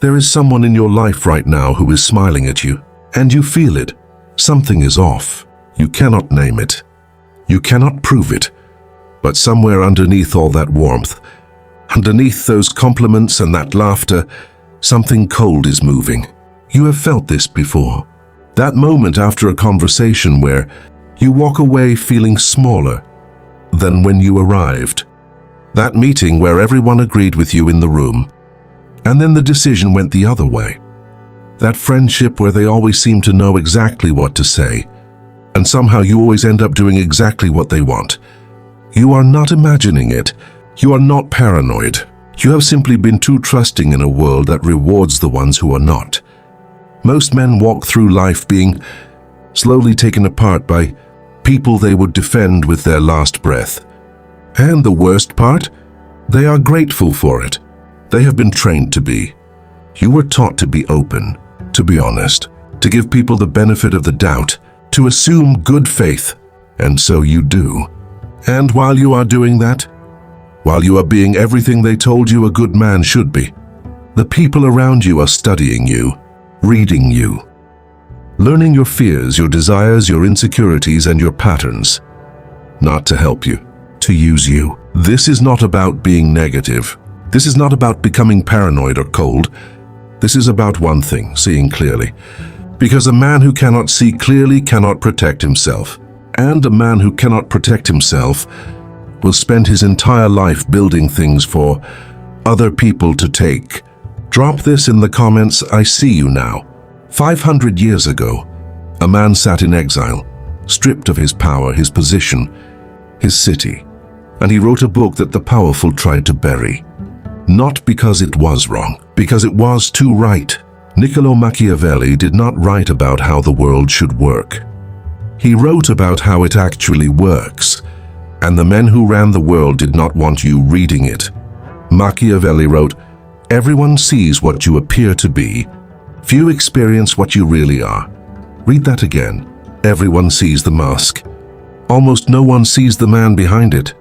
There is someone in your life right now who is smiling at you, and you feel it. Something is off. You cannot name it. You cannot prove it. But somewhere underneath all that warmth, underneath those compliments and that laughter, something cold is moving. You have felt this before. That moment after a conversation where you walk away feeling smaller than when you arrived. That meeting where everyone agreed with you in the room, and then the decision went the other way. That friendship where they always seem to know exactly what to say, and somehow you always end up doing exactly what they want. You are not imagining it. You are not paranoid. You have simply been too trusting in a world that rewards the ones who are not. Most men walk through life being slowly taken apart by people they would defend with their last breath. And the worst part? They are grateful for it. They have been trained to be. You were taught to be open, to be honest, to give people the benefit of the doubt, to assume good faith, and so you do. And while you are doing that, while you are being everything they told you a good man should be, the people around you are studying you, reading you, learning your fears, your desires, your insecurities, and your patterns. Not to help you, to use you. This is not about being negative. This is not about becoming paranoid or cold. This is about one thing, seeing clearly. Because a man who cannot see clearly cannot protect himself. And a man who cannot protect himself will spend his entire life building things for other people to take. Drop this in the comments. I see you now. 500 years ago, a man sat in exile, stripped of his power, his position, his city, and he wrote a book that the powerful tried to bury. Not because it was wrong, because it was too right. Niccolo Machiavelli did not write about how the world should work. He wrote about how it actually works, and the men who ran the world did not want you reading it. Machiavelli wrote, "Everyone sees what you appear to be. Few experience what you really are." Read that again. Everyone sees the mask. Almost no one sees the man behind it.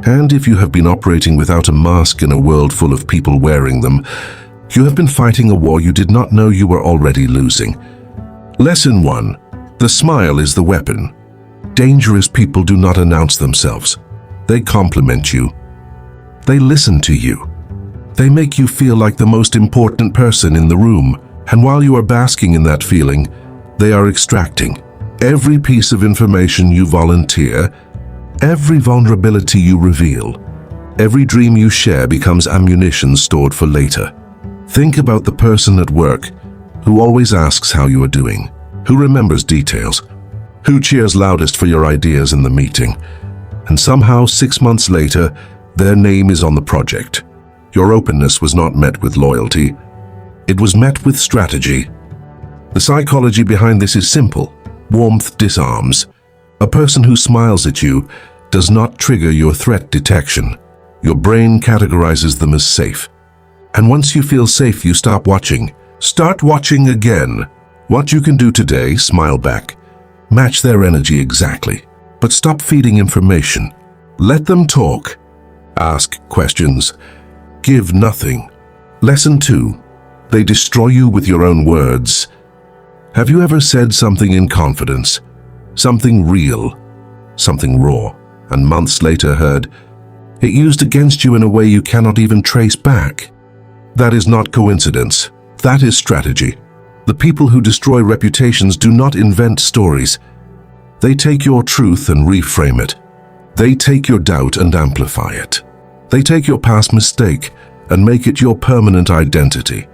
And if you have been operating without a mask in a world full of people wearing them, you have been fighting a war you did not know you were already losing. Lesson 1. The smile is the weapon. Dangerous people do not announce themselves. They compliment you. They listen to you. They make you feel like the most important person in the room. And while you are basking in that feeling, they are extracting every piece of information you volunteer, every vulnerability you reveal, every dream you share becomes ammunition stored for later. Think about the person at work who always asks how you are doing, who remembers details, who cheers loudest for your ideas in the meeting, and somehow 6 months later, their name is on the project. Your openness was not met with loyalty. It was met with strategy. The psychology behind this is simple. Warmth disarms. A person who smiles at you does not trigger your threat detection. Your brain categorizes them as safe. And once you feel safe, you stop watching. Start watching again. What you can do today, smile back. Match their energy exactly. But stop feeding information. Let them talk. Ask questions. Give nothing. Lesson 2. They destroy you with your own words. Have you ever said something in confidence, something real, something raw, and months later heard it used against you in a way you cannot even trace back? That is not coincidence. That is strategy. The people who destroy reputations do not invent stories. They take your truth and reframe it. They take your doubt and amplify it. They take your past mistake and make it your permanent identity.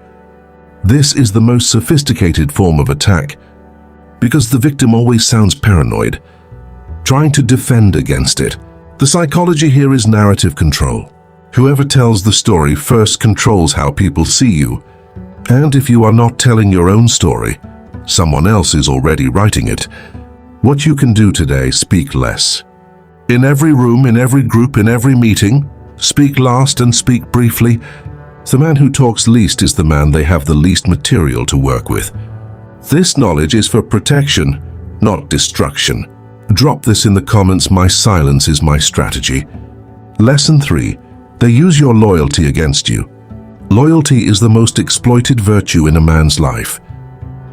This is the most sophisticated form of attack because the victim always sounds paranoid, trying to defend against it. The psychology here is narrative control. Whoever tells the story first controls how people see you. And if you are not telling your own story, someone else is already writing it. What you can do today, speak less. In every room, in every group, in every meeting, speak last and speak briefly. The man who talks least is the man they have the least material to work with. This knowledge is for protection, not destruction. Drop this in the comments. My silence is my strategy. Lesson 3. They use your loyalty against you. Loyalty is the most exploited virtue in a man's life.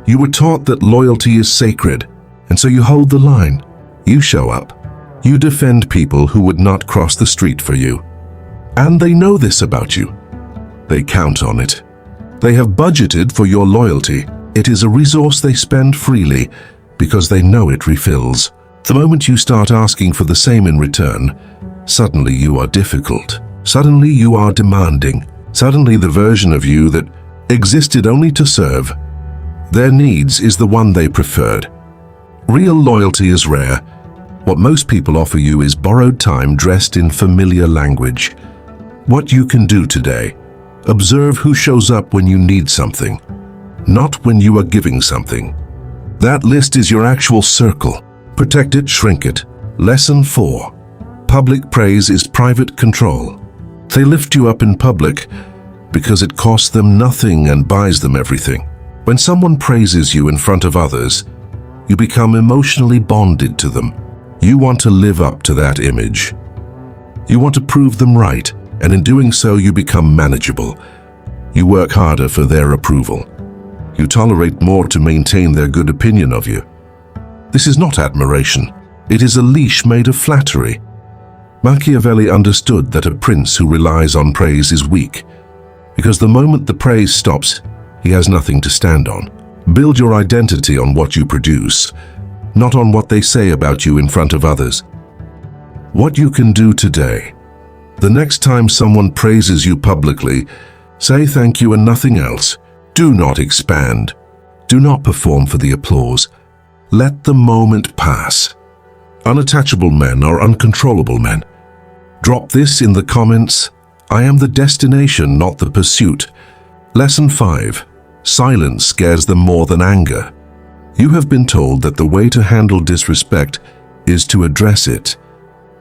You were taught that loyalty is sacred, and so you hold the line. You show up. You defend people who would not cross the street for you. And they know this about you. They count on it. They have budgeted for your loyalty. It is a resource they spend freely because they know it refills. The moment you start asking for the same in return, suddenly you are difficult. Suddenly you are demanding. Suddenly the version of you that existed only to serve their needs is the one they preferred. Real loyalty is rare. What most people offer you is borrowed time dressed in familiar language. What you can do today: observe who shows up when you need something, not when you are giving something. That list is your actual circle. Protect it, shrink it. Lesson 4. Public praise is private control. They lift you up in public because it costs them nothing and buys them everything. When someone praises you in front of others, you become emotionally bonded to them. You want to live up to that image. You want to prove them right, and in doing so you become manageable. You work harder for their approval. You tolerate more to maintain their good opinion of you. This is not admiration. It is a leash made of flattery. Machiavelli understood that a prince who relies on praise is weak, because the moment the praise stops, he has nothing to stand on. Build your identity on what you produce, not on what they say about you in front of others. What you can do today: the next time someone praises you publicly, say thank you and nothing else. Do not expand. Do not perform for the applause. Let the moment pass. Unattachable men are uncontrollable men. Drop this in the comments. I am the destination, not the pursuit. Lesson 5. Silence scares them more than anger. You have been told that the way to handle disrespect is to address it,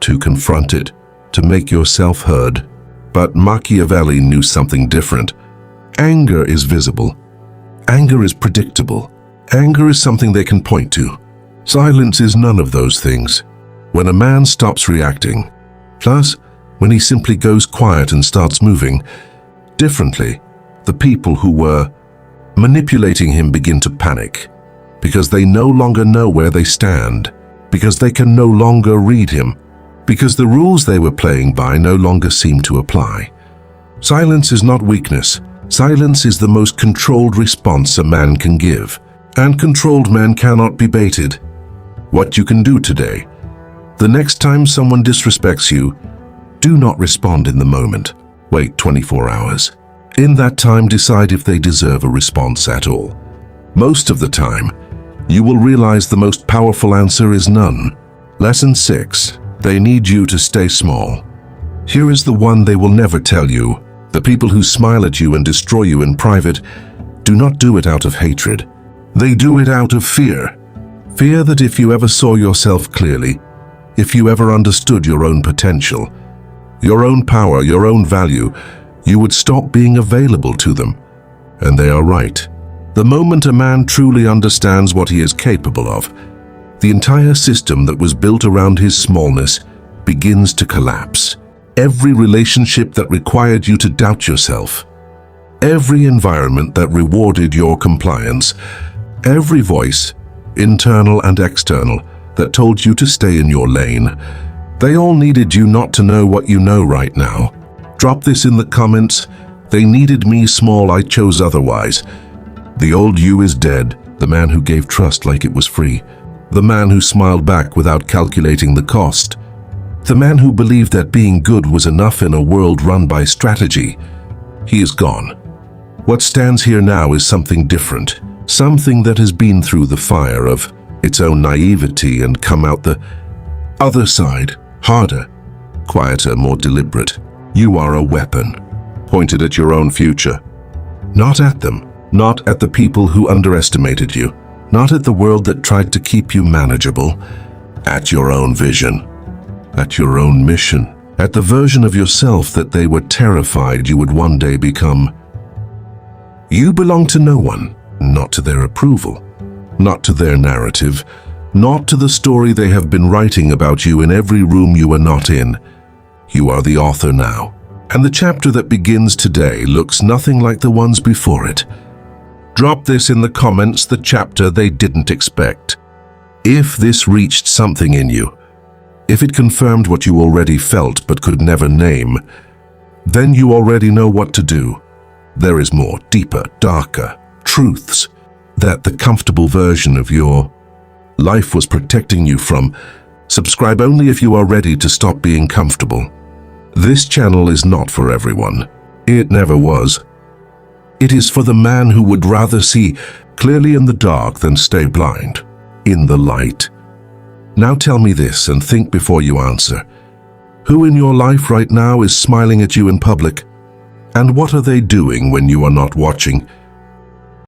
to confront it, to make yourself heard. But Machiavelli knew something different. Anger is visible. Anger is predictable. Anger is something they can point to. Silence is none of those things. When a man stops reacting, plus when he simply goes quiet and starts moving differently, the people who were manipulating him begin to panic, because they no longer know where they stand, because they can no longer read him, because the rules they were playing by no longer seem to apply. Silence is not weakness. Silence is the most controlled response a man can give, and controlled men cannot be baited. What you can do today: the next time someone disrespects you, do not respond in the moment. Wait 24 hours. In that time, decide if they deserve a response at all. Most of the time, you will realize the most powerful answer is none. Lesson 6. They need you to stay small. Here is the one they will never tell you. The people who smile at you and destroy you in private do not do it out of hatred. They do it out of fear. Fear that if you ever saw yourself clearly, if you ever understood your own potential, your own power, your own value, you would stop being available to them. And they are right. The moment a man truly understands what he is capable of, the entire system that was built around his smallness begins to collapse. Every relationship that required you to doubt yourself, every environment that rewarded your compliance, every voice, internal and external, that told you to stay in your lane, they all needed you not to know what you know right now. Drop this in the comments. They needed me small, I chose otherwise. The old you is dead, the man who gave trust like it was free, the man who smiled back without calculating the cost, the man who believed that being good was enough in a world run by strategy. He is gone. What stands here now is something different, something that has been through the fire of its own naivety and come out the other side, harder, quieter, more deliberate. You are a weapon, pointed at your own future. Not at them, not at the people who underestimated you, not at the world that tried to keep you manageable, at your own vision, at your own mission, at the version of yourself that they were terrified you would one day become. You belong to no one, not to their approval, not to their narrative, not to the story they have been writing about you in every room you are not in. You are the author now. And the chapter that begins today looks nothing like the ones before it. Drop this in the comments, the chapter they didn't expect. If this reached something in you, if it confirmed what you already felt but could never name, then you already know what to do. There is more, deeper, darker truths that the comfortable version of your life was protecting you from. Subscribe only if you are ready to stop being comfortable. This channel is not for everyone. It never was. It is for the man who would rather see clearly in the dark than stay blind in the light. Now tell me this and think before you answer. Who in your life right now is smiling at you in public? And what are they doing when you are not watching?